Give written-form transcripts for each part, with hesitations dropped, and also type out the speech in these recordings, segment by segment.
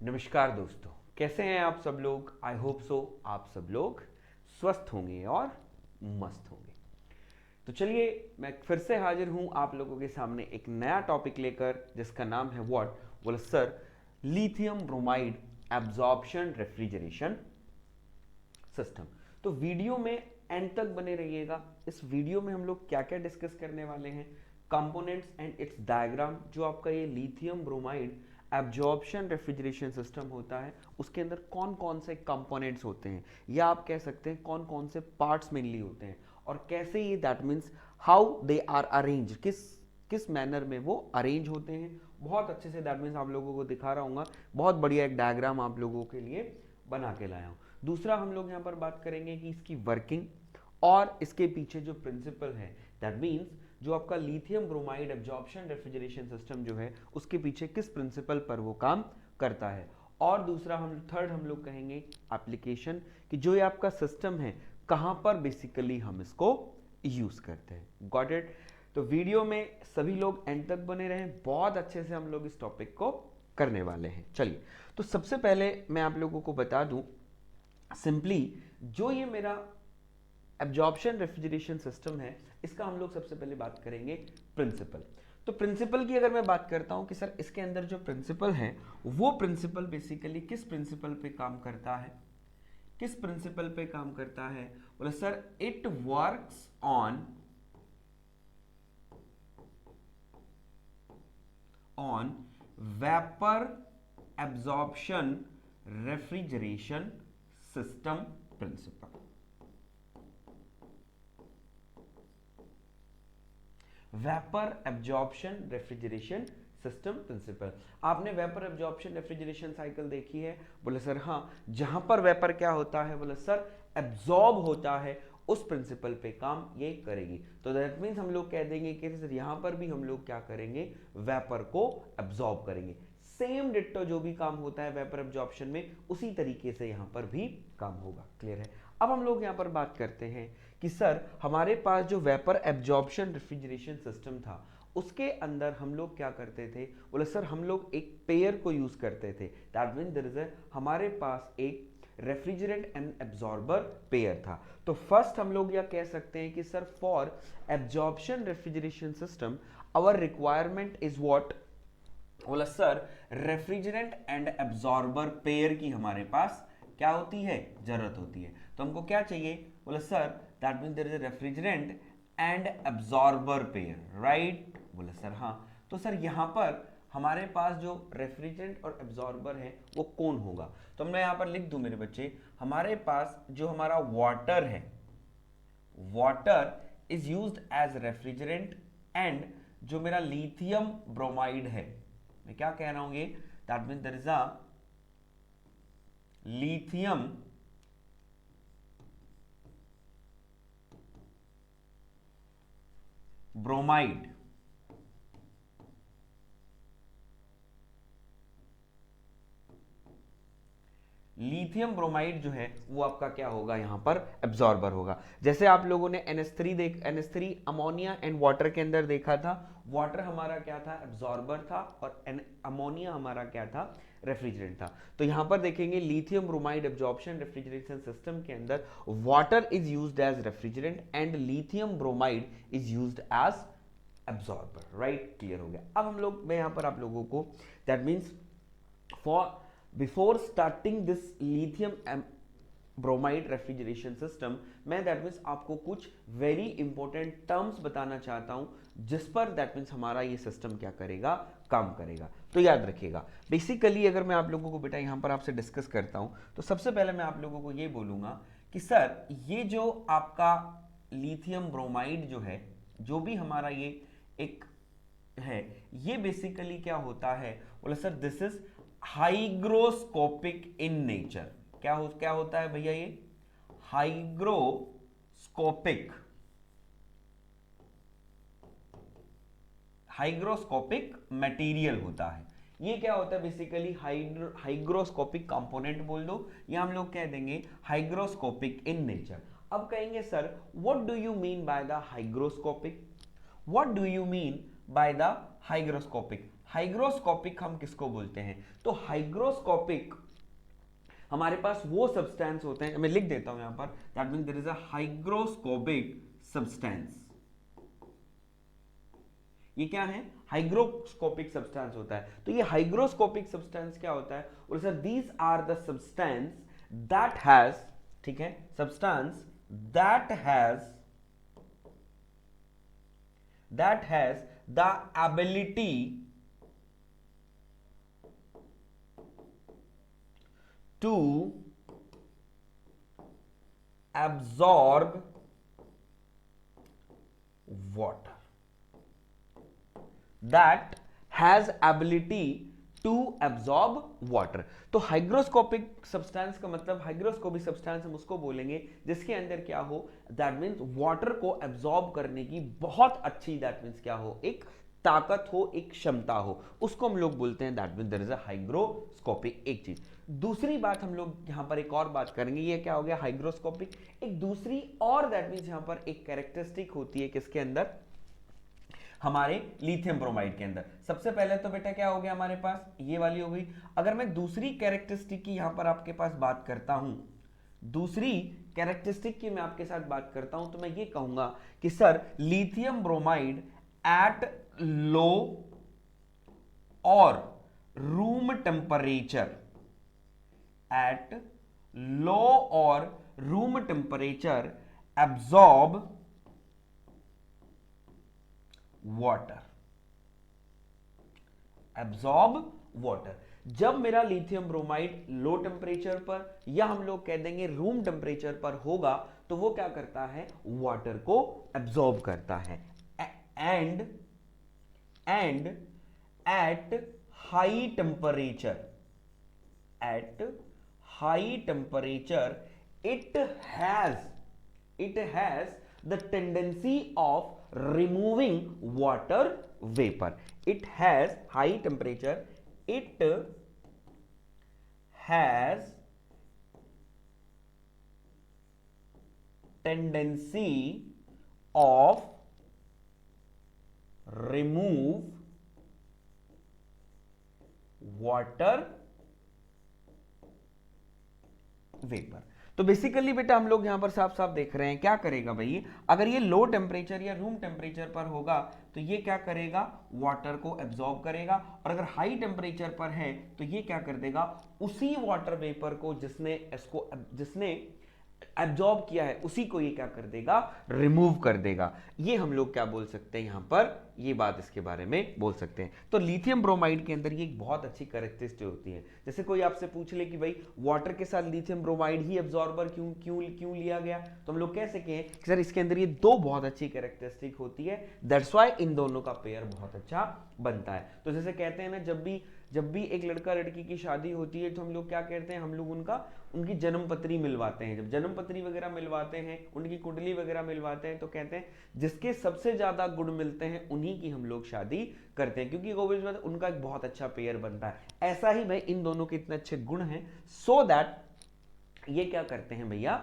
नमस्कार दोस्तों, कैसे हैं आप सब लोग। आई होप सो आप सब लोग स्वस्थ होंगे और मस्त होंगे। तो चलिए मैं फिर से हाजिर हूं आप लोगों के सामने एक नया टॉपिक लेकर, जिसका नाम है व्हाट। बोले sir, lithium bromide absorption refrigeration system. तो वीडियो में एंड तक बने रहिएगा। इस वीडियो में हम लोग क्या क्या डिस्कस करने वाले हैं, कंपोनेंट्स एंड इट्स डायग्राम। जो आपका ये lithium bromide absorption refrigeration system होता है, उसके अंदर कौन कौन से कंपोनेंट्स होते हैं, या आप कह सकते हैं कौन कौन से पार्ट्स मेनली होते हैं, और कैसे ये that means how they are arrange, किस मैनर में वो अरेंज होते हैं। बहुत अच्छे से दैट मीन्स आप लोगों को दिखा रहा हूँ। बहुत बढ़िया एक डायग्राम आप लोगों के लिए बना के लाया हूँ। दूसरा हम लोग यहाँ पर बात करेंगे कि इसकी वर्किंग और इसके पीछे जो प्रिंसिपल है, दैट मीन्स जो आपका lithium bromide absorption refrigeration system जो है, उसके पीछे किस प्रिंसिपल पर वो काम करता है। और दूसरा थर्ड हम लोग कहेंगे एप्लीकेशन, कि जो ये आपका सिस्टम है कहाँ पर बेसिकली हम इसको यूज करते हैं। Got it. तो वीडियो में सभी लोग एंड तक बने रहें, बहुत अच्छे से हम लोग इस टॉपिक को करने वाले हैं। चलिए, तो सबसे पहले मैं आप लोगों को बता दूं सिंपली, जो ये मेरा एब्जॉर्प्शन रेफ्रिजरेशन सिस्टम है, इसका हम लोग सबसे पहले बात करेंगे प्रिंसिपल। तो प्रिंसिपल की अगर मैं बात करता हूं कि सर इसके अंदर जो प्रिंसिपल है, वो प्रिंसिपल बेसिकली किस प्रिंसिपल पे काम करता है, किस प्रिंसिपल पे काम करता है। बोले sir it works on vapour absorption refrigeration system principle. Vapour absorption refrigeration system principle. आपने वेपर एब्जॉर्प्शन रेफ्रिजरेशन साइकिल देखी है? बोले सर हाँ। जहां पर वेपर क्या होता है, बोले सर एब्जॉर्ब होता है, उस प्रिंसिपल पे काम ये करेगी। तो दैट मीन्स हम लोग कह देंगे कि सर यहां पर भी हम लोग क्या करेंगे, वेपर को एब्जॉर्ब करेंगे। सेम डिट्टो जो भी काम होता है वेपर एब्जॉर्प्शन में, उसी तरीके से यहां पर भी काम होगा। क्लियर है? अब हम लोग यहां पर बात करते हैं कि सर हमारे पास जो वेपर एब्जॉर्प्शन रेफ्रिजरेशन सिस्टम था, उसके अंदर हम लोग क्या करते थे। बोले सर हम लोग एक पेयर को यूज करते थे। दैट मीन देयर इज हमारे पास एक रेफ्रिजरेंट एंड एब्जॉर्बर पेयर था। तो फर्स्ट हम लोग यह कह सकते हैं कि sir for absorption refrigeration system our requirement is what. बोला sir refrigerant and absorber pair की हमारे पास क्या होती है, जरूरत होती है। तो हमको क्या चाहिए, बोला sir that mean there is a refrigerant and absorber pair, right. बोला सर हाँ। तो सर यहां पर हमारे पास जो रेफ्रिजरेंट और एब्जॉर्बर है वो कौन होगा। तो मैं यहां पर लिख दूं मेरे बच्चे, हमारे पास जो हमारा वाटर है, water is used as refrigerant, and जो मेरा लिथियम ब्रोमाइड है, मैं क्या कह रहा हूं ये, that mean there is a lithium bromide, lithium bromide जो है वो आपका क्या होगा, यहां पर एब्जॉर्बर होगा। जैसे आप लोगों ने NH3 अमोनिया एंड वाटर के अंदर देखा था। वाटर हमारा क्या था, एब्जॉर्बर था, और अमोनिया हमारा क्या था, रेफ्रिजरेंट था। तो यहां पर देखेंगे lithium bromide absorption refrigeration system के अंदर water is used as refrigerant and lithium bromide is used as absorber, right. Clear हो गया। अब हम लोग, मैं यहां पर आप लोगों को that means for before starting this lithium bromide refrigeration system, मैं दैट मीन्स आपको कुछ वेरी इंपॉर्टेंट टर्म्स बताना चाहता हूं, जिस पर दैट मीन्स हमारा ये सिस्टम क्या करेगा, काम करेगा। तो याद रखिएगा, बेसिकली अगर मैं आप लोगों को बेटा यहां पर आपसे डिस्कस करता हूं, तो सबसे पहले मैं आप लोगों को ये बोलूंगा कि सर ये जो आपका लिथियम ब्रोमाइड जो है, जो भी हमारा ये एक है, ये बेसिकली क्या होता है, बोले sir this is hygroscopic in nature. क्या होता है भैया, ये हाइग्रोस्कोपिक, हाइग्रोस्कोपिक मटेरियल होता है। ये क्या होता है बेसिकली, हाइग्रोस्कोपिक कंपोनेंट बोल दो, या हम लोग कह देंगे हाइग्रोस्कोपिक इन नेचर। अब कहेंगे sir what do you mean by the hygroscopic, what do you mean by the hygroscopic. Hygroscopic हम किसको बोलते हैं? तो हाइग्रोस्कोपिक हमारे पास वो सब्सटेंस होते हैं, मैं लिख देता हूं यहां पर, that means there is a hygroscopic substance. ये क्या है? हाइग्रोस्कोपिक सब्सटेंस होता है। तो ये हाइग्रोस्कोपिक सब्सटेंस क्या होता है? और sir these are the substance that has, ठीक है, substance that has the ability to absorb water, that has ability to absorb water. तो हाइग्रोस्कोपिक सब्सटेंस का मतलब, हाइग्रोस्कोपिक सब्सटेंस हम उसको बोलेंगे जिसके अंदर क्या हो, दैट मीन्स वाटर को एब्जॉर्ब करने की बहुत अच्छी, दैट मीन्स क्या हो, एक ताकत हो, एक क्षमता हो, उसको हम लोग बोलते हैं, that means there is a hygroscopic. एक चीज। दूसरी बात हम लोग यहां पर एक और बात करेंगे, ये क्या हो गया? हाइग्रोस्कोपिक। एक दूसरी और दैट मीन्स यहां पर एक कैरेक्टरिस्टिक होती है किसके अंदर? हमारे लिथियम ब्रोमाइड के अंदर। सबसे पहले तो बेटा क्या हो गया हमारे पास, ये वाली हो गई। अगर मैं दूसरी कैरेक्टरिस्टिक की यहां पर आपके पास बात करता हूं, दूसरी कैरेक्टरिस्टिक की मैं आपके साथ बात करता हूं, तो मैं ये कहूंगा कि sir lithium bromide at low और रूम टेम्परेचर, एट लो और room temperature absorb water, absorb water. जब मेरा लिथियम ब्रोमाइड लो टेम्परेचर पर या हम लोग कह देंगे रूम टेम्परेचर पर होगा, तो वो क्या करता है? वाटर को एब्जॉर्ब करता है। And eight high temperature, eight high temperature it has the tendency of removing water vapor. It has high temperature, it has tendency of remove water vapor। तो बेसिकली बेटा हम लोग यहां पर साफ साफ देख रहे हैं, क्या करेगा भाई? अगर ये लो टेम्परेचर या रूम टेम्परेचर पर होगा तो ये क्या करेगा? वाटर को एब्जॉर्ब करेगा। और अगर हाई टेम्परेचर पर है तो ये क्या कर देगा? उसी वाटर वेपर को जिसने एब्जॉर्ब किया है, उसी को ये क्या कर देगा? रिमूव कर देगा। ये हम लोग क्या बोल सकते हैं यहां पर? ये बात इसके बारे में बोल सकते हैं। तो लिथियम ब्रोमाइड के अंदर ये एक बहुत अच्छी कैरेक्टरिस्टिक होती है। जैसे कोई आपसे पूछ ले कि भाई वाटर के साथ लिथियम ब्रोमाइड ही एब्जॉर्बर क्यों क्यों क्यों लिया गया, तो हम लोग कह सके हैं कि सर इसके अंदर ये दो बहुत अच्छी कैरेक्टरिस्टिक होती है, दैट्स व्हाई इन दोनों का पेयर बहुत अच्छा बनता है। तो जैसे कहते हैं ना, जब भी एक लड़का लड़की की शादी होती है तो हम लोग क्या कहते हैं? हम लोग उनकी जन्म पत्री मिलवाते हैं। जब जन्म पत्री वगैरह मिलवाते हैं, उनकी कुंडली वगैरह मिलवाते हैं, तो कहते हैं जिसके सबसे ज्यादा गुण मिलते हैं उन्हीं की हम लोग शादी करते हैं, क्योंकि ऑब्वियस बात है उनका एक बहुत अच्छा पेयर बनता है। ऐसा ही भाई इन दोनों के इतने अच्छे गुण हैं, सो दैट ये क्या करते हैं भैया?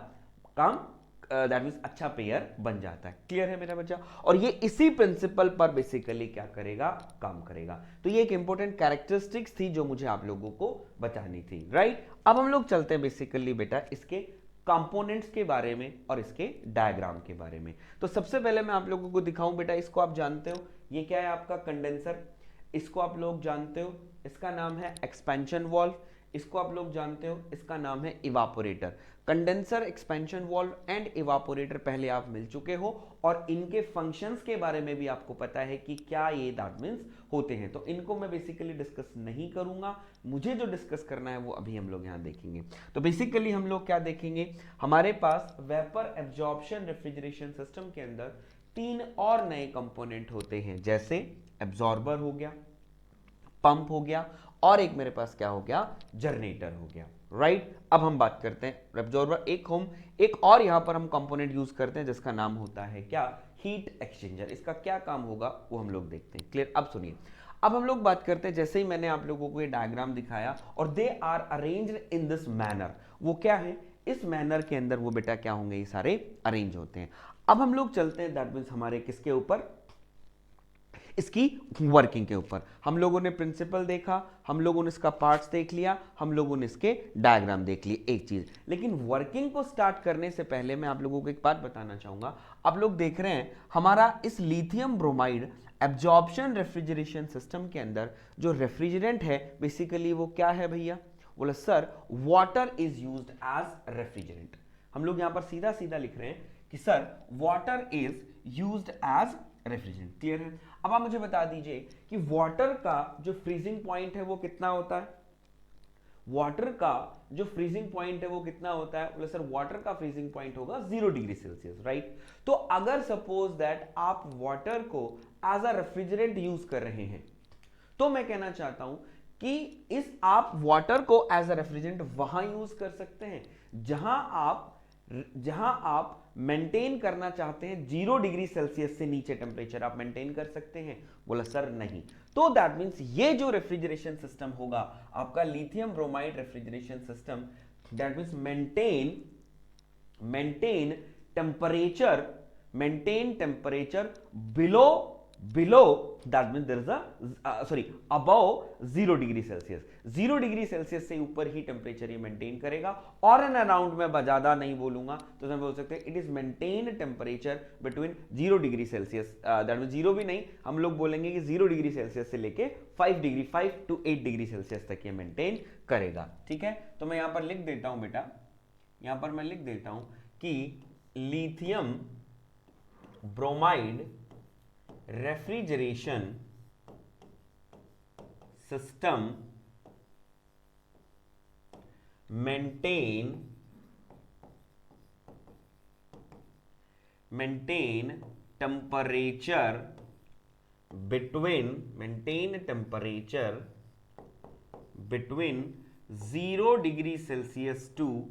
काम दैट मींस अच्छा पेयर बन जाता है। क्लियर है मेरा बच्चा? और ये इसी प्रिंसिपल पर बेसिकली क्या करेगा? काम करेगा। तो ये एक इंपॉर्टेंट कैरेक्टरिस्टिक्स थी जो मुझे आप लोगों को बतानी थी, राइट? अब हम लोग चलते हैं बेसिकली बेटा इसके कंपोनेंट्स के बारे में और इसके डायग्राम के बारे में। तो सबसे पहले मैं आप लोगों को दिखाऊं बेटा, इसको आप जानते हो ये क्या है? आपका कंडेंसर। इसको आप लोग जानते हो, इसका नाम है एक्सपेंशन वाल्व। इसको आप लोग जानते हो, इसका नाम है evaporator. Condenser, expansion valve and evaporator पहले आप मिल चुके हो, और इनके फंक्शंस के बारे में भी आपको पता है कि क्या ये दैट मींस होते हैं। तो इनको मैं बेसिकली डिस्कस नहीं करूंगा, मुझे जो डिस्कस करना है वो अभी हम लोग यहां देखेंगे। तो बेसिकली हम लोग क्या देखेंगे? हमारे पास वेपर एब्जॉर्प्शन रेफ्रिजरेशन सिस्टम के अंदर तीन और नए कंपोनेंट होते हैं, जैसे एब्जॉर्बर हो गया, पंप हो गया, और एक मेरे पास क्या हो गया? जनरेटर हो गया, राइट? अब हम बात करते हैं एब्जॉर्बर। एक और यहां पर हम कंपोनेंट यूज करते हैं जिसका नाम होता है क्या? Heat exchanger. इसका क्या काम होगा वो हम लोग देखते हैं। क्लियर? अब सुनिए, अब हम लोग बात करते हैं, जैसे ही मैंने आप लोगों को ये डायग्राम दिखाया और they are arranged in this manner, वो क्या है? इस मैनर के अंदर वो बेटा क्या होंगे? ये सारे अरेंज होते हैं। अब हम लोग चलते हैं दैट मींस हमारे किसके ऊपर? इसकी वर्किंग के ऊपर। हम लोगों ने प्रिंसिपल देखा, हम लोगों ने इसका पार्ट्स देख लिया, हम लोगों ने इसके डायग्राम देख लिए, एक चीज। लेकिन वर्किंग को स्टार्ट करने से पहले मैं आप लोगों को एक बात बताना चाहूंगा। आप लोग देख रहे हैं हमारा इस lithium bromide absorption refrigeration system के अंदर जो रेफ्रिजरेंट है बेसिकली वो क्या है भैया? बोला sir water is used as refrigerant. हम लोग यहां पर सीधा सीधा लिख रहे हैं कि sir water is used as refrigerant. Clear है? अब आप मुझे बता दीजिए कि वाटर का जो फ्रीजिंग पॉइंट है वो कितना होता है? वाटर का जो फ्रीजिंग पॉइंट है वो कितना होता है? बोले सर वाटर का फ्रीजिंग पॉइंट होगा 0 डिग्री सेल्सियस, राइट? तो अगर सपोज दैट आप वाटर को एज अ रेफ्रिजरेंट यूज कर रहे हैं तो मैं कहना चाहता हूं कि इस आप वाटर को एज अ रेफ्रिजरेंट वहां यूज कर सकते हैं जहां आप मेंटेन करना चाहते हैं 0 डिग्री सेल्सियस से नीचे टेम्परेचर आप मेंटेन कर सकते हैं। बोला सर नहीं। तो दैट मींस ये जो रेफ्रिजरेशन सिस्टम होगा आपका lithium bromide refrigeration system, that means maintain temperature below that means there is a above 0 degree Celsius. 0 degree Celsius से ऊपर ही टेम्परेचर ये मेंटेन करेगा। और एन अराउंड में ज्यादा नहीं बोलूंगा तो मैं बोल सकते हैं it is maintain temperature between 0 degree Celsius, that mean 0 भी नहीं, हम लोग बोलेंगे कि 0 डिग्री सेल्सियस से लेके 5 to 8 डिग्री सेल्सियस तक ये मेंटेन करेगा। ठीक है, तो मैं यहां पर लिख देता हूं बेटा, यहां पर मैं लिख देता हूं कि lithium bromide refrigeration system maintain temperature between 0 degree Celsius to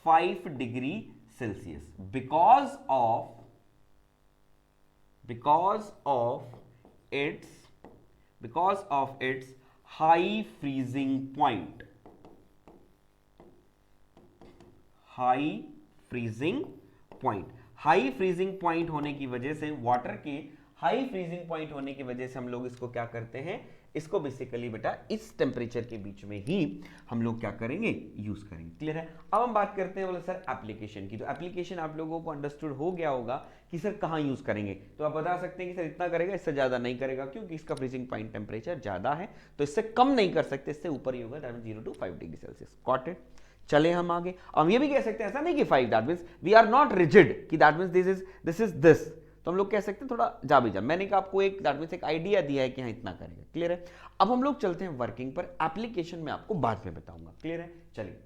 5 degree Celsius because of its high freezing point, high freezing point होने की वजह से, वाटर के हाई फ्रीजिंग पॉइंट होने की वजह से हम लोग इसको क्या करते हैं, इसको बेसिकली बेटा इस टेम्परेचर के बीच में ही हम लोग क्या करेंगे, यूज करेंगे। क्लियर है? अब हम बात करते हैं बोले सर एप्लीकेशन की। तो एप्लीकेशन आप लोगों को अंडरस्टूड हो गया होगा कि सर कहां यूज करेंगे। तो आप बता सकते हैं कि सर इतना करेगा, इससे ज्यादा नहीं करेगा, क्योंकि इसका फ्रीजिंग पॉइंट टेम्परेचर ज्यादा है, तो इससे कम नहीं कर सकते, इससे ऊपर ही होगा, that means 0 to 5 degree Celsius. Got it? चले हम आगे। हम ये भी कह सकते हैं ऐसा नहीं कि 5, that means we are not rigid कि that means this is this, तो हम लोग कह सकते हैं थोड़ा जा भी जा। मैंने आपको एक दैट मींस एक आइडिया दिया है कि हाँ इतना करेगा। क्लियर है? अब हम लोग चलते हैं वर्किंग पर, एप्लीकेशन में आपको बाद में बताऊंगा। क्लियर है? चलिए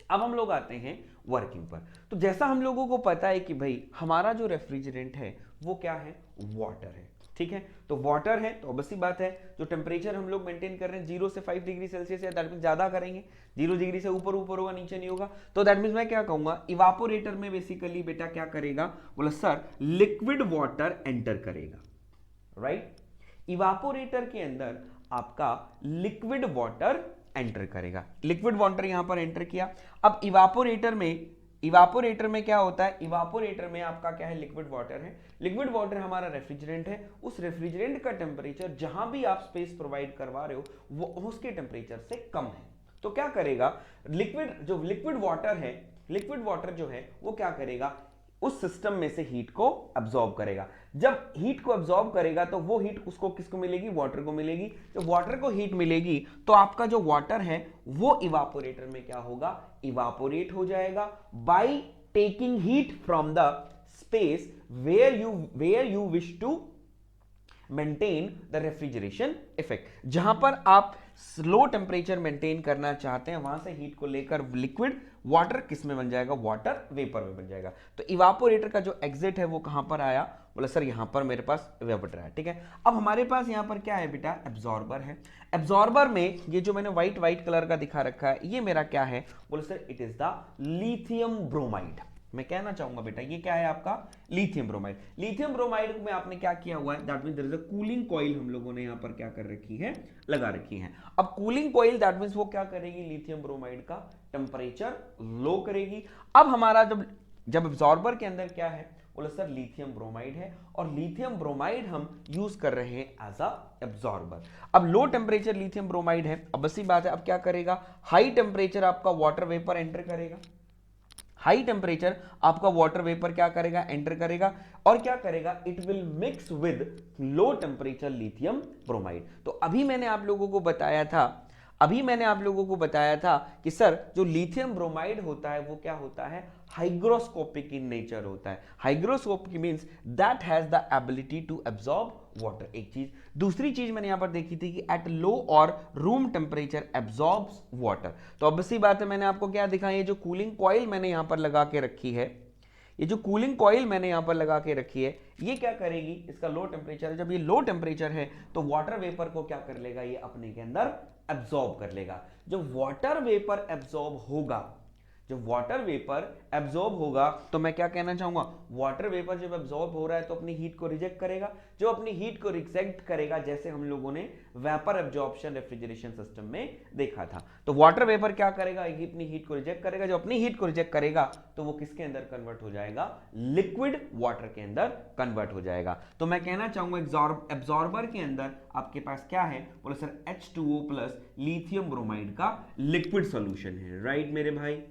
अब हम लोग आते हैं वर्किंग पर। तो जैसा हम लोगों को पता है कि भाई हमारा जो रेफ्रिजरेंट है वो क्या है, वाटर है। ठीक है, तो वाटर है तो ऑब्वियसली बात है जो टेम्परेचर हम लोग मेंटेन कर रहे हैं 0 से 5 डिग्री सेल्सियस, या दैट मींस ज्यादा करेंगे, 0 डिग्री से ऊपर होगा, नीचे नहीं होगा। तो दैट मींस मैं क्या कहूंगा, इवापोरेटर में बेसिकली बेटा क्या करेगा, बोला सर लिक्विड वाटर एंटर करेगा, राइट? इवापोरेटर के अंदर आपका लिक्विड वाटर एंटर करेगा। लिक्विड वाटर यहां पर एंटर किया। अब इवापोरेटर में क्या होता है, इवापोरेटर में आपका क्या है, लिक्विड वाटर है। लिक्विड वाटर हमारा रेफ्रिजरेंट है। उस रेफ्रिजरेंट का टेम्परेचर जहां भी आप स्पेस प्रोवाइड करवा रहे हो वो उसके टेम्परेचर से कम है। तो क्या करेगा, लिक्विड वाटर जो है वो क्या करेगा, उस सिस्टम में से हीट को अब्सॉर्ब करेगा। जब हीट को अब्सॉर्ब करेगा तो वो हीट उसको किसको मिलेगी, वाटर को मिलेगी। जब वाटर को हीट मिलेगी तो आपका जो वाटर है वो इवापोरेटर में क्या होगा, इवापोरेट हो जाएगा by taking heat from the space where you wish to maintain the refrigeration effect. जहां पर आप लो टेम्परेचर मेंटेन करना चाहते हैं वहां से हीट को लेकर लिक्विड वाटर किस में बन जाएगा, वाटर वेपर में बन जाएगा। तो इवापोरेटर का जो एग्जिट है वो कहां पर आया, बोला सर यहां पर मेरे पास इवापोरेटर है। ठीक है, अब हमारे पास यहां पर क्या है बेटा, एब्जॉर्बर है। एब्जॉर्बर में ये जो मैंने व्हाइट कलर का दिखा रखा है ये मेरा क्या है, बोला sir it is the lithium bromide. मैं कहना चाहूंगा बेटा ये क्या है आपका, लिथियम ब्रोमाइड। लिथियम ब्रोमाइड में आपने क्या किया हुआ है, that means there is a cooling coil हम लोगों ने यहां पर क्या कर रखी है, लगा रखी है। अब कूलिंग कॉइल दैट मींस वो क्या करेगी, लिथियम ब्रोमाइड का टेम्परेचर लो करेगी। अब हमारा जब एब्जॉर्बर के अंदर क्या है, बोले सर लिथियम ब्रोमाइड है, और लिथियम ब्रोमाइड हम यूज कर रहे हैं एज अ एब्जॉर्बर। अब लो टेम्परेचर लिथियम ब्रोमाइड है, अब बस बात है, अब क्या करेगा, हाई टेम्परेचर आपका वाटर वेपर एंटर करेगा, हाई टेम्परेचर आपका वाटर वेपर क्या करेगा, एंटर करेगा, और क्या करेगा, it will mix with low temperature lithium bromide. तो अभी मैंने आप लोगों को बताया था कि सर जो लिथियम ब्रोमाइड होता है वो क्या होता है, हाइग्रोस्कोपिक इन नेचर होता है। Hygroscopic means that has the ability to absorb water, एक चीज। दूसरी चीज मैंने यहां पर देखी थी कि एट लो और रूम टेम्परेचर एब्जॉर्ब्स वाटर। तो अब सी बात है, मैंने आपको क्या दिखाया, ये जो कूलिंग कॉइल मैंने यहां पर लगा के रखी है, ये जो कूलिंग कॉइल मैंने यहां पर लगा के रखी है, ये क्या करेगी, इसका लो टेम्परेचर है, जब ये लो टेम्परेचर है तो वाटर वेपर को क्या कर लेगा, ये अपने के अंदर एब्जॉर्ब कर लेगा। जब वाटर वेपर एब्जॉर्ब होगा, जब वाटर वेपर एब्जॉर्ब होगा, तो मैं क्या कहना चाहूंगा, वाटर वेपर जब एब्जॉर्ब हो रहा है तो अपनी हीट को रिजेक्ट करेगा, जो अपनी हीट को रिजेक्ट करेगा, जैसे हम लोगों ने वेपर एब्जॉर्प्शन रेफ्रिजरेशन सिस्टम में देखा था। तो वाटर वेपर क्या करेगा, अपनी हीट को रिजेक्ट करेगा, जो अपनी हीट को रिजेक्ट करेगा तो वो किसके अंदर कन्वर्ट हो जाएगा, लिक्विड वाटर के अंदर कन्वर्ट हो जाएगा। तो मैं कहना चाहूंगा एब्जॉर्बर के अंदर आपके पास क्या है, बोले sir H2O plus lithium bromide का लिक्विड सोल्यूशन है। राइट मेरे भाई,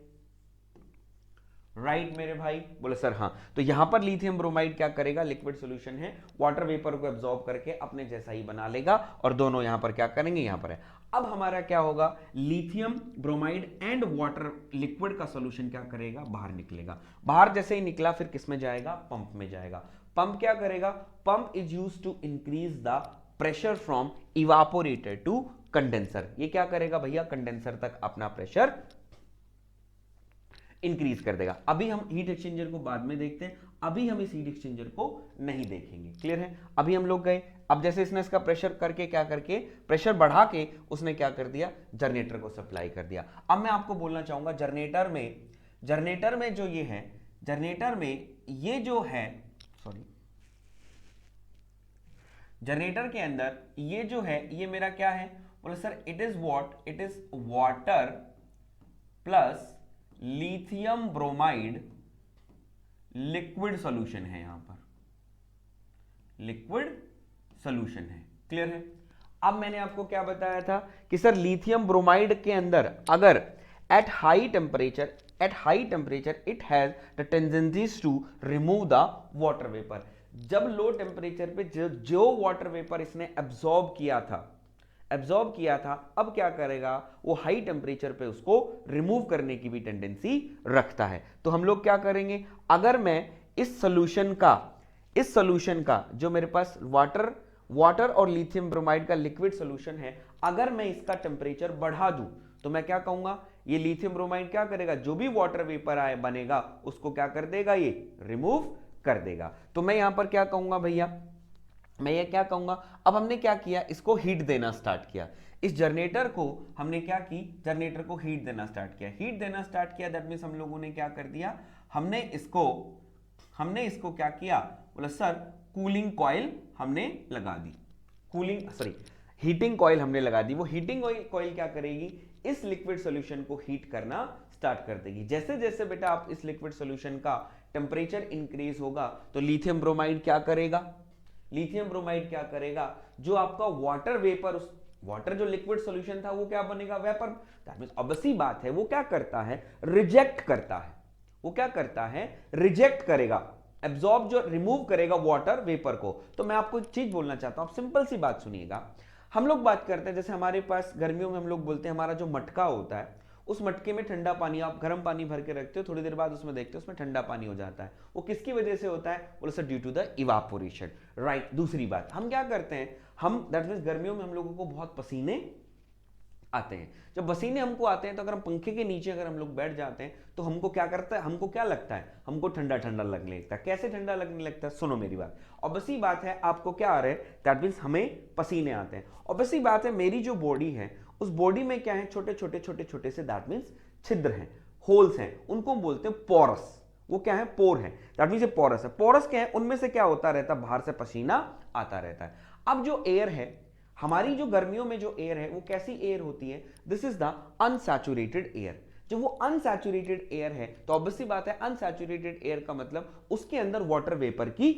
राइट मेरे भाई, बोले सर हाँ। तो यहां पर लिथियम ब्रोमाइड क्या करेगा, लिक्विड सॉल्यूशन है, वाटर वेपर को एब्जॉर्ब करके अपने जैसा ही बना लेगा, और दोनों यहां पर क्या करेंगे, यहां पर है। अब हमारा क्या होगा, lithium bromide and water liquid का सॉल्यूशन क्या करेगा, बाहर निकलेगा। बाहर जैसे ही निकला फिर किस में जाएगा, पंप में जाएगा। पंप क्या करेगा, pump is used to increase the pressure from evaporator to condenser. ये क्या करेगा भैया, कंडेंसर तक अपना प्रेशर इंक्रीज कर देगा। अभी हम हीट एक्सचेंजर को बाद में देखते हैं, अभी हम इस हीट एक्सचेंजर को नहीं देखेंगे, क्लियर है। अभी हम लोग गए, अब जैसे इसने इसका प्रेशर करके क्या करके, प्रेशर बढ़ा के उसने क्या कर दिया, जनरेटर को सप्लाई कर दिया। अब मैं आपको बोलना चाहूंगा, जनरेटर में जो ये है, जनरेटर में ये जो है, सॉरी, जनरेटर के अंदर ये जो है, ये मेरा क्या है, बोले sir it is what, it is water plus lithium bromide liquid solution है, यहां पर लिक्विड सॉल्यूशन है, क्लियर है। अब मैंने आपको क्या बताया था कि सर लिथियम ब्रोमाइड के अंदर अगर at high temperature it has the tendencies to remove the water vapour. जब लो टेम्परेचर पे जो वाटर वेपर इसने एब्जॉर्ब किया था, अब क्या करेगा, वो हाई टेम्परेचर पे उसको रिमूव करने की भी टेंडेंसी रखता है। तो हम लोग क्या करेंगे, अगर मैं इस सॉल्यूशन का जो मेरे पास वाटर और लिथियम ब्रोमाइड का लिक्विड सॉल्यूशन है, अगर मैं इसका टेम्परेचर बढ़ा दूं तो मैं क्या कहूंगा, ये लिथियम ब्रोमाइड क्या करेगा, जो भी वाटर वेपर बनेगा उसको क्या कर देगा, ये रिमूव कर देगा। तो मैं यहां पर क्या कहूंगा भैया, मैं ये क्या कहूंगा, अब हमने क्या किया, इसको हीट देना स्टार्ट किया, इस जनरेटर को हमने क्या की, जनरेटर को हीट देना स्टार्ट किया, दैट मींस हम लोगों ने क्या कर दिया, हमने इसको क्या किया, बोला सर कूलिंग कॉइल हमने लगा दी, हीटिंग कॉइल हमने लगा दी। वो हीटिंग कॉइल क्या करेगी, इस लिक्विड सॉल्यूशन को हीट करना स्टार्ट कर देगी। जैसे जैसे बेटा आप इस लिक्विड सॉल्यूशन का टेम्परेचर इंक्रीज होगा तो लिथियम ब्रोमाइड क्या करेगा, जो आपका वाटर वेपर, उस वाटर जो लिक्विड सॉल्यूशन था वो क्या बनेगा, वेपर। दैट मींस ऑब्वियसली बात है, वो क्या करता है, रिजेक्ट करेगा, एब्जॉर्ब, जो रिमूव करेगा वाटर वेपर को। तो मैं आपको एक चीज बोलना चाहता हूं, आप सिंपल सी बात सुनिएगा। हम लोग बात करते हैं, जैसे हमारे पास गर्मियों में हम लोग बोलते हैं, हमारा जो मटका होता है, उस मटके में ठंडा पानी, आप गर्म पानी भर के रखते हो, थोड़ी देर बाद उसमें देखते हो उसमें ठंडा पानी हो जाता है। वो किसकी वजह से होता है, बोले sir due to the evaporation, right. दूसरी बात, हम क्या करते हैं, हम दैट मींस गर्मियों में हम लोगों को बहुत पसीने आते हैं। जब पसीने हमको आते हैं तो अगर हम पंखे के नीचे अगर हम लोग बैठ जाते हैं तो हमको क्या करता है, हमको क्या लगता है, हमको ठंडा ठंडा लगने लगता है। कैसे ठंडा लगने लगता है, सुनो मेरी बात। ऑब्वियसली बात है, आपको क्या आ रहा है, दैट मींस हमें पसीने आते हैं। ऑब्वियसली बात है, मेरी जो बॉडी है उस बॉडी में क्या है, छोटे छोटे से दैट मींस छिद्र हैं, होल्स हैं, उनको हम बोलते हैं पोरस। वो क्या है, पोर है, दैट मींस ये पोरस है। पोरस क्या है, उनमें से क्या होता रहता है, बाहर से पसीना आता रहता है। अब जो एयर है, हमारी जो गर्मियों में जो एयर है वो कैसी एयर होती है, this is the unsaturated air. जो वो अनसैचुरेटेड एयर है, तो ऑब्वियसली बात है अनसैचुरेटेड एयर का मतलब उसके अंदर वाटर वेपर की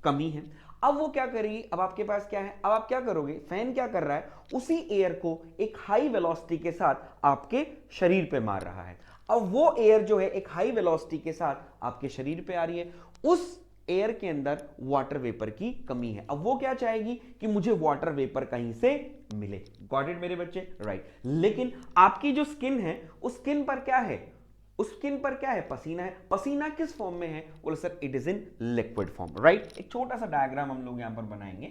कमी है। अब वो क्या करेगी, अब आपके पास क्या है, अब आप क्या करोगे, फैन क्या कर रहा है, उसी एयर को एक हाई वेलोसिटी के साथ आपके शरीर पे मार रहा है। अब वो एयर जो है एक हाई वेलोसिटी के साथ आपके शरीर पे आ रही है, उस एयर के अंदर वाटर वेपर की कमी है। अब वो क्या चाहेगी कि मुझे वाटर वेपर कहीं से मिले। गॉट इट मेरे बच्चे, राइट। लेकिन आपकी जो स्किन है उस स्किन पर क्या है, उस स्किन पर क्या है, पसीना है। पसीना किस फॉर्म में है, बोले sir it is in liquid form, right. एक छोटा सा डायग्राम हम लोग यहां पर बनाएंगे।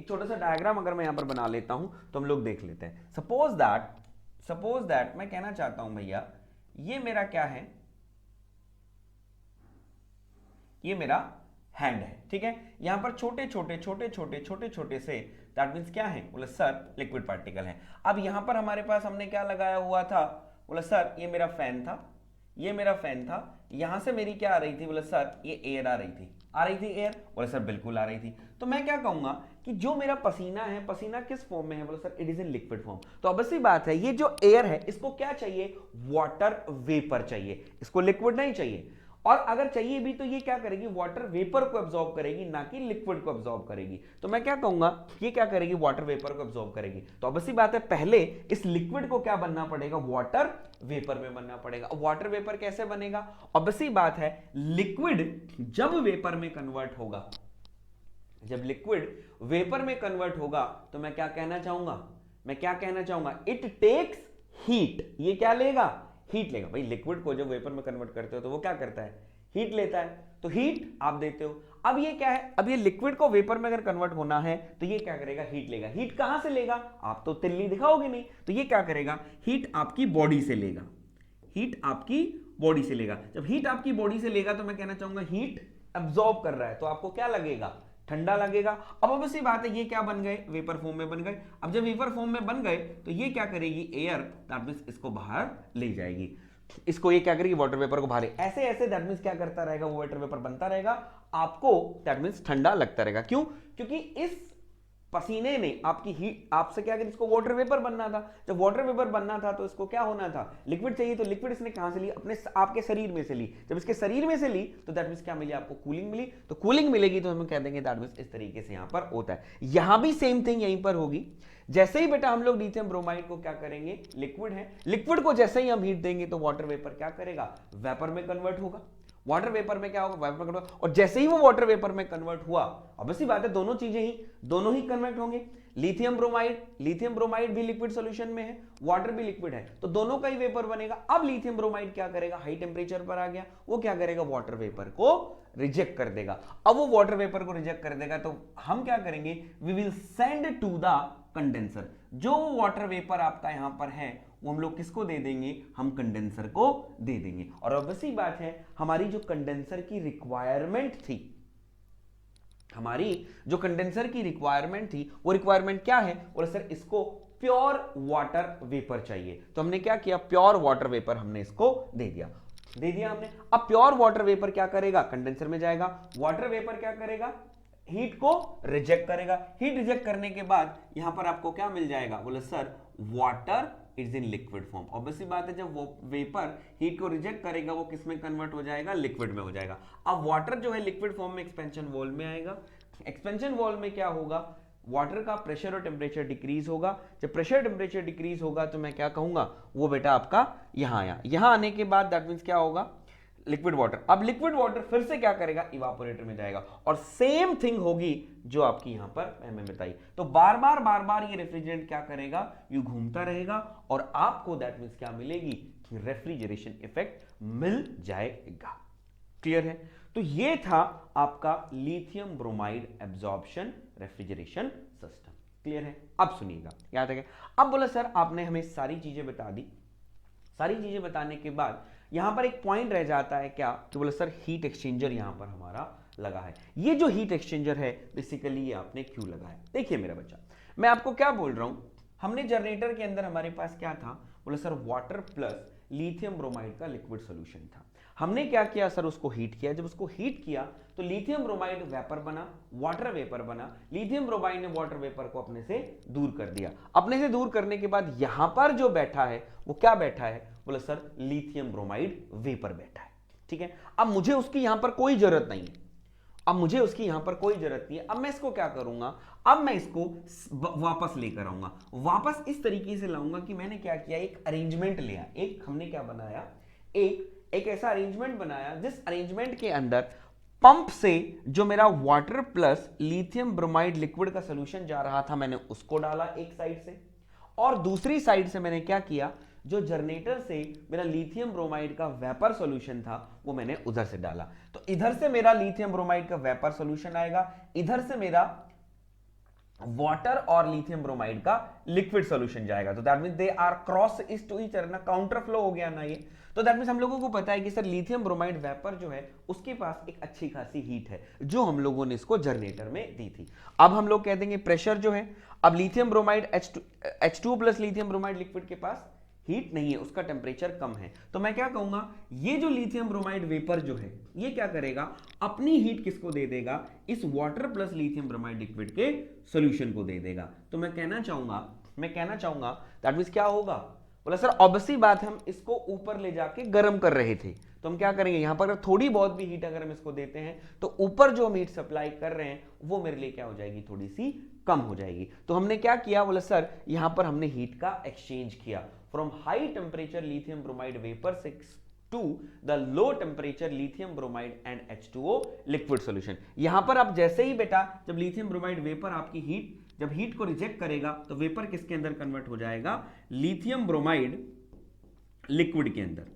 एक छोटा सा डायग्राम अगर मैं यहां पर बना लेता हूं तो हम लोग देख लेते हैं। सपोज दैट मैं कहना चाहता हूं भैया, ये मेरा क्या है, ये मेरा हैंड है, ठीक है। यहां पर छोटे छोटे से दैट मींस क्या है, बोले सर लिक्विड पार्टिकल है। अब यहां पर हमारे पास हमने क्या लगाया हुआ था, बोले सर ये मेरा फैन था, ये मेरा फैन था। यहां से मेरी क्या आ रही थी, बोले सर ये एयर आ रही थी एयर, बोले सर बिल्कुल आ रही थी। तो मैं क्या कहूंगा कि जो मेरा पसीना है, पसीना किस फॉर्म में है, बोले sir it is in liquid form. तो ऑब्वियसली बात है ये जो एयर है इसको क्या चाहिए, वाटर वेपर चाहिए, इसको लिक्विड नहीं चाहिए। और अगर चाहिए भी तो ये क्या करेगी, वाटर वेपर को एब्जॉर्ब करेगी, ना कि लिक्विड को एब्जॉर्ब करेगी। तो मैं क्या कहूंगा, ये क्या करेगी, वाटर वेपर को एब्जॉर्ब करेगी। तो ऑब्वियसली बात है पहले इस लिक्विड को क्या बनना पड़ेगा, वाटर वेपर में बनना पड़ेगा। वाटर वेपर कैसे बनेगा, ऑब्वियसली बात है लिक्विड जब वेपर में कन्वर्ट होगा, जब लिक्विड वेपर में कन्वर्ट होगा तो मैं क्या कहना चाहूंगा, इट टेक्स हीट। ये क्या लेगा, हीट लेगा। भाई लिक्विड को जब वेपर में कन्वर्ट करते हो तो वो क्या करता है, हीट लेता है। तो हीट आप देते हो। अब ये क्या है, अब ये लिक्विड को वेपर में अगर कन्वर्ट होना है तो ये क्या करेगा, हीट लेगा। हीट कहां से लेगा, आप तो तिल्ली दिखाओगे नहीं, तो ये क्या करेगा, हीट आपकी बॉडी से लेगा, हीट आपकी बॉडी से लेगा। जब हीट आपकी बॉडी से लेगा तो मैं कहना चाहूंगा हीट एब्जॉर्ब कर रहा है, तो आपको क्या लगेगा, ठंडा लगेगा। अब ऑब्वियसली बात है ये क्या बन गए, वेपर फॉर्म में बन गए। अब जब वेपर फॉर्म में बन गए तो ये क्या करेगी, एयर दैट मींस इसको बाहर ले जाएगी, इसको ये क्या करेगी, वाटर वेपर को बाहर। ऐसे ऐसे दैट मींस क्या करता रहेगा, वो वाटर वेपर बनता रहेगा, आपको दैट मींस ठंडा लगता रहेगा। क्यों, क्योंकि इस पसीने ने आपकी हीट आपसे क्या करी, इसको वाटर वेपर बनना था। जब वाटर वेपर बनना था तो इसको क्या होना था, लिक्विड चाहिए। तो लिक्विड इसने कहां से ली, अपने आपके शरीर में से ली। जब इसके शरीर में से ली तो दैट मींस क्या मिली, आपको कूलिंग मिली। तो कूलिंग मिलेगी तो हम कह देंगे दैट मींस इस तरीके से यहां पर होता है। यहां भी सेम थिंग यहीं पर होगी। जैसे ही बेटा हम लोग लिथियम ब्रोमाइड को क्या करेंगे, लिक्विड है, लिक्विड को जैसे ही हम हीट देंगे तो वाटर वेपर क्या करेगा, वेपर में कन्वर्ट होगा। वाटर वेपर में क्या होगा, वेपर में कन्वर्ट। और जैसे ही वो वाटर वेपर में कन्वर्ट हुआ, ऑब्वियसली बात है दोनों ही कन्वर्ट होंगे। लिथियम ब्रोमाइड भी लिक्विड सॉल्यूशन में है, वाटर भी लिक्विड है, तो दोनों का ही वेपर बनेगा। अब लिथियम ब्रोमाइड क्या करेगा, हाई टेम्परेचर पर आ गया, वो क्या करेगा, वाटर वेपर को रिजेक्ट कर देगा। अब वो वाटर वेपर को रिजेक्ट कर देगा तो हम क्या करेंगे, we will send to the condenser. जो वाटर वेपर आपका यहां पर है वो हम लोग किसको दे देंगे, हम कंडेंसर को दे देंगे। और ऑब्वियसली बात है हमारी जो कंडेंसर की रिक्वायरमेंट थी, वो रिक्वायरमेंट क्या है, बोले सर इसको प्योर वाटर वेपर चाहिए। तो हमने क्या किया, प्योर वाटर वेपर हमने इसको दे दिया हमने। अब प्योर वाटर वेपर क्या करेगा, कंडेंसर में जाएगा। वाटर वेपर क्या करेगा, हीट को रिजेक्ट करेगा। हीट रिजेक्ट करने के बाद यहां पर आपको क्या मिल जाएगा, बोले sir water is in liquid form. Obviously बात है जब वो वेपर हीट को रिजेक्ट करेगा वो किस में कन्वर्ट हो जाएगा, लिक्विड में हो जाएगा। अब वाटर जो है लिक्विड फॉर्म में एक्सपेंशन वॉल्व में आएगा। एक्सपेंशन वॉल्व में क्या होगा, वाटर का प्रेशर और टेम्परेचर डिक्रीज होगा। जब प्रेशर टेम्परेचर डिक्रीज होगा तो मैं क्या कहूंगा, वो बेटा आपका यहां आया। यहां आने के बाद दैट मींस क्या होगा, लिक्विड वाटर। अब लिक्विड वाटर फिर से क्या करेगा, इवापोरेटर में जाएगा और सेम थिंग होगी जो आपकी यहां पर मैंने बताई। तो बार बार ये रेफ्रिजरेंट क्या करेगा, यू घूमता रहेगा और आपको दैट मींस क्या मिलेगी, रेफ्रिजरेशन इफेक्ट मिल जाएगा। क्लियर है। तो ये था आपका lithium bromide absorption refrigeration system. Clear है। अब सुनिएगा, याद है। अब बोला सर आपने हमें सारी चीजें बता दी, सारी चीजें बताने के बाद यहां पर एक पॉइंट रह जाता है क्या, तो बोले सर हीट एक्सचेंजर यहां पर हमारा लगा है। ये जो हीट एक्सचेंजर है बेसिकली ये आपने क्यों लगाया, देखिए मेरा बच्चा मैं आपको क्या बोल रहा हूं, हमने जनरेटर के अंदर हमारे पास क्या था, बोले sir water plus lithium bromide का लिक्विड सॉल्यूशन था। हमने क्या किया सर, उसको हीट किया। जब उसको हीट किया तो लिथियम ब्रोमाइड वेपर बना, वाटर वेपर बना। लिथियम ब्रोमाइड ने वाटर वेपर को अपने से दूर कर दिया। अपने से दूर करने के बाद यहां पर जो बैठा है वो क्या बैठा है, बोले सर लिथियम ब्रोमाइड वेपर बैठा है, ठीक है। अब मुझे उसकी यहां पर कोई जरूरत नहीं है, अब मुझे उसकी यहां पर कोई जरूरत नहीं है। अब मैं इसको क्या करूंगा, अब मैं इसको वापस लेकर आऊंगा, वापस इस तरीके से लाऊंगा कि मैंने क्या किया, एक अरेंजमेंट लिया, एक हमने क्या बनाया, एक ऐसा अरेंजमेंट बनाया जिस अरेंजमेंट के अंदर पंप से जो मेरा water plus lithium bromide liquid का सॉल्यूशन जा रहा था मैंने उसको डाला एक साइड से, और दूसरी साइड से मैंने क्या किया, जो जनरेटर से मेरा लिथियम ब्रोमाइड का वेपर सॉल्यूशन था वो मैंने उधर से डाला। तो इधर से मेरा लिथियम ब्रोमाइड का वेपर सॉल्यूशन आएगा, इधर से मेरा वाटर और लिथियम ब्रोमाइड का लिक्विड सॉल्यूशन जाएगा। तो that means they are cross is to each other ना, काउंटर फ्लो हो गया ना ये। तो दैट मींस हम लोगों को पता है कि सर लिथियम ब्रोमाइड वेपर जो है उसके पास एक अच्छी खासी हीट है जो हम लोगों ने इसको जनरेटर में दी थी। अब हम लोग कह देंगे प्रेशर जो है, अब lithium bromide H2 plus lithium bromide liquid के पास हीट नहीं है, उसका टेम्परेचर कम है। तो मैं क्या कहूंगा, ये जो लिथियम ब्रोमाइड वेपर जो है ये क्या करेगा, अपनी हीट किसको दे देगा, इस water plus lithium bromide liquid के सॉल्यूशन को दे देगा। तो मैं कहना चाहूंगा दैट मींस क्या होगा, बोला सर ऑब्वियसली बात है हम इसको ऊपर ले जाके गर्म कर रहे थे, तो हम क्या करेंगे, यहां पर थोड़ी बहुत भी हीट अगर हम इसको देते हैं तो ऊपर जो हम हीट सप्लाई कर रहे हैं वो मेरे लिए क्या हो जाएगी, थोड़ी सी कम हो जाएगी। तो हमने क्या किया, बोला सर यहां पर हमने हीट का एक्सचेंज किया from high temperature lithium bromide vapour 6 to the low temperature lithium bromide and H2O liquid solution। यहां पर आप जैसे ही बेटा जब लिथियम ब्रोमाइड वेपर आपकी जब हीट को रिजेक्ट करेगा तो वेपर किसके अंदर कन्वर्ट हो जाएगा, लिथियम ब्रोमाइड लिक्विड के अंदर।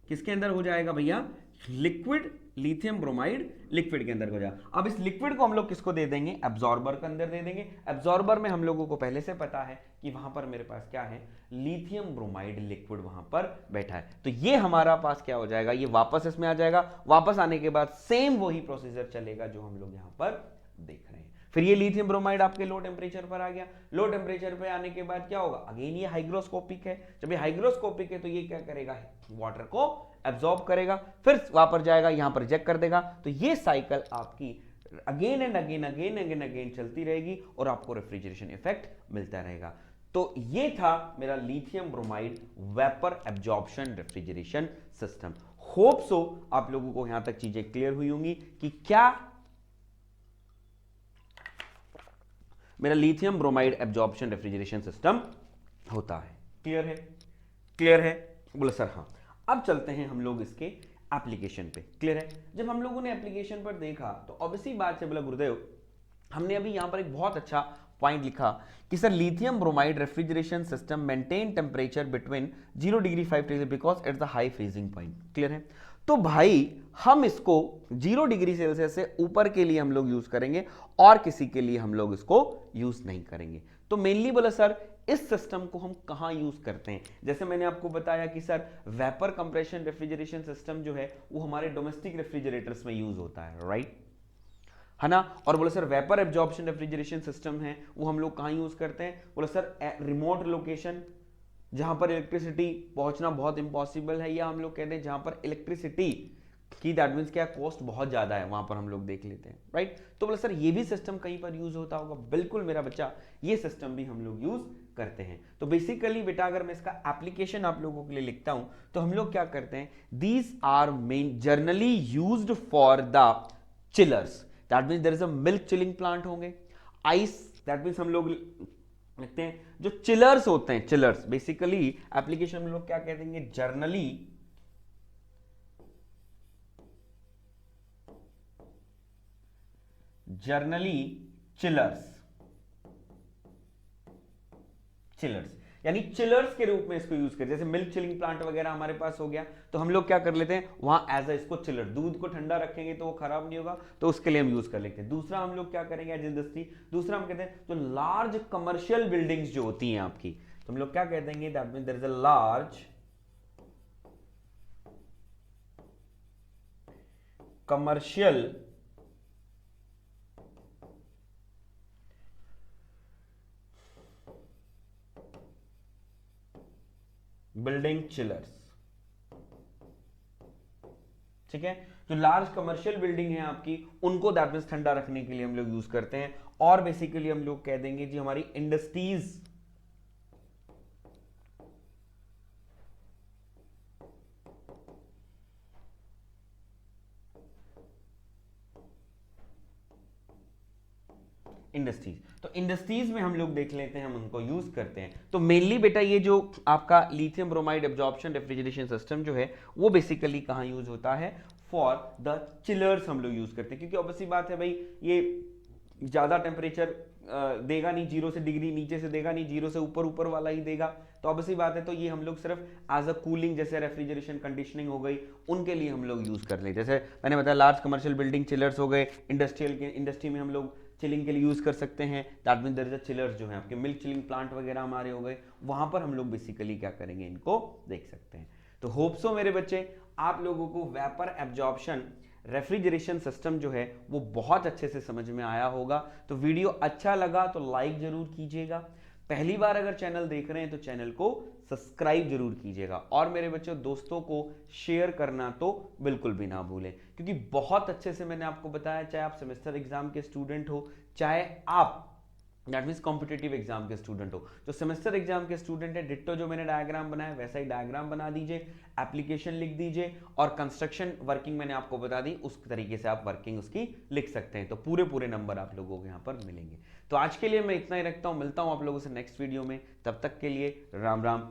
किसके अंदर हो जाएगा भैया, लिक्विड लिथियम ब्रोमाइड लिक्विड के अंदर हो जाएगा। अब इस लिक्विड को हम लोग किसको दे देंगे, एब्जॉर्बर के अंदर दे देंगे। एब्जॉर्बर में हम लोगों को पहले से पता है कि वहां पर मेरे पास क्या है, लिथियम ब्रोमाइड लिक्विड वहां पर बैठा है। तो ये हमारा पास क्या हो जाएगा, ये वापस इसमें आ जाएगा। वापस आने के बाद सेम वही प्रोसीजर चलेगा जो हम लोग यहां पर देख रहे हैं। फिर ये लिथियम ब्रोमाइड आपके लो टेम्परेचर पर आ गया। लो टेम्परेचर पे आने के बाद क्या होगा, अगेन ये हाइग्रोस्कोपिक है। जब ये हाइग्रोस्कोपिक है तो ये क्या करेगा, वाटर को एब्जॉर्ब करेगा, फिर वापस जाएगा, यहां पर रिजेक्ट कर देगा। तो ये साइकिल आपकी अगेन एंड अगेन चलती रहेगी और आपको रेफ्रिजरेशन इफेक्ट मिलता रहेगा। तो ये था मेरा lithium bromide vapour absorption refrigeration system. Hope so आप लोगों को यहां तक चीजें क्लियर हुई होंगी कि क्या मेरा lithium bromide absorption refrigeration system होता है। क्लियर है बोले सर हाँ। अब चलते हैं हम लोग इसके एप्लीकेशन पे। क्लियर है, जब हम लोगों ने एप्लीकेशन पर देखा तो ऑब्वियसली बात से बोला गुरुदेव हमने अभी यहां पर एक बहुत अच्छा पॉइंट लिखा कि sir lithium bromide refrigeration system maintain temperature between 0 degree 5 degree because it's the high freezing point. Clear है, तो भाई हम इसको 0 डिग्री सेल्सियस से ऊपर के लिए हम लोग यूज करेंगे और किसी के लिए हम लोग इसको यूज नहीं करेंगे। तो मेनली बोला सर इस सिस्टम को हम कहां यूज करते हैं, जैसे मैंने आपको बताया कि sir vapour compression refrigeration system जो है वो हमारे डोमेस्टिक रेफ्रिजरेटर्स में यूज होता है, राइट है ना। और बोले sir vapour absorption refrigeration system है वो हम लोग कहां यूज करते हैं, बोले सर रिमोट लोकेशन जहां पर इलेक्ट्रिसिटी पहुंचना बहुत इंपॉसिबल है, या हम लोग कहते हैं जहां पर इलेक्ट्रिसिटी की दैट मींस क्या कॉस्ट बहुत ज्यादा है, वहां पर हम लोग देख लेते हैं, राइट। तो बोले सर ये भी सिस्टम कहीं पर यूज होता होगा, बिल्कुल मेरा बच्चा ये सिस्टम भी हम लोग यूज करते हैं। तो बेसिकली बेटा अगर मैं इसका एप्लीकेशन आप लोगों के लिए लिखता हूं तो हम लोग क्या करते हैं, these are main generally used for the chillers, that means there is a milk chilling plant होंगे, आइस दैट मींस हम लोग लिखते हैं जो चिलर्स होते हैं, चिलर्स बेसिकली एप्लीकेशन में लोग क्या कह देंगे, जर्नली चिलर्स यानी चिलर्स के रूप में इसको यूज कर, जैसे मिल्क चिलिंग प्लांट वगैरह हमारे पास हो गया तो हम लोग क्या कर लेते हैं वहां एज अ इसको चिलर, दूध को ठंडा रखेंगे तो वो खराब नहीं होगा तो उसके लिए हम यूज कर लेते हैं। दूसरा हम लोग क्या करेंगे एज इंडस्ट्री, दूसरा हम कहते हैं जो लार्ज कमर्शियल बिल्डिंग्स जो होती हैं आपकी, तो हम लोग क्या कह देंगे that means there is a large commercial building chillers. ठीक है, जो लार्ज कमर्शियल बिल्डिंग है आपकी उनको दैट मींस ठंडा रखने के लिए हम लोग यूज करते हैं। और बेसिकली हम लोग कह देंगे जी हमारी इंडस्ट्रीज इंडस्ट्रीज। तो इंडस्ट्रीज में हम लोग देख लेते हैं, हम उनको यूज करते हैं। तो मेनली बेटा ये जो आपका lithium bromide absorption refrigeration system जो है वो बेसिकली कहाँ यूज होता है, फॉर द चिलर्स हम लोग यूज करते हैं, क्योंकि ऑब्वियसली बात है भाई ये ज़्यादा टेम्परेचर देगा नहीं, 0 से डिग्री नीचे से देगा नहीं, 0 से ऊपर ऊपर वाला ही देगा। तो ऑब्वियसली बात है, तो ये हम लोग सिर्फ एज अ कूलिंग, जैसे रेफ्रिजरेशन कंडीशनिंग हो गई, उनके लिए हम लोग यूज़ कर लें। जैसे मैंने बताया लार्ज कमर्शियल बिल्डिंग चिलर्स हो गए, इंडस्ट्री में हम लोग चिलिंग के लिए यूज़ कर सकते हैं। That mean there is a chillers जो है आपके मिल्क चिलिंग प्लांट वगैरह हमारे हो गए, वहाँ पर हम लोग बेसिकली क्या करेंगे, इनको देख सकते हैं। तो होप सो मेरे बच्चे आप लोगों को वेपर एब्जॉर्प्शन रेफ्रिजरेशन सिस्टम जो है वो बहुत अच्छे से समझ में आया होगा। तो वीडियो अच्छा लगा तो लाइक जरूर कीजिएगा, पहली बार अगर चैनल देख रहे हैं तो चैनल को सब्सक्राइब जरूर कीजिएगा, और मेरे बच्चों दोस्तों को शेयर करना तो बिल्कुल भी ना भूलें, क्योंकि बहुत अच्छे से मैंने आपको बताया, चाहे आप सेमेस्टर एग्जाम के स्टूडेंट हो, चाहे आप दैट मीन्स कॉम्पिटेटिव एग्जाम के स्टूडेंट हो। जो सेमेस्टर एग्जाम के स्टूडेंट है, डिट्टो जो मैंने डायग्राम बनाया वैसा ही डायग्राम बना दीजिए, एप्लीकेशन लिख दीजिए, और कंस्ट्रक्शन वर्किंग मैंने आपको बता दी, उस तरीके से आप वर्किंग उसकी लिख सकते हैं। तो पूरे नंबर आप लोगों को यहाँ पर मिलेंगे। तो आज के लिए मैं इतना ही रखता हूँ, मिलता हूँ आप लोगों से नेक्स्ट वीडियो में, तब तक के लिए राम राम।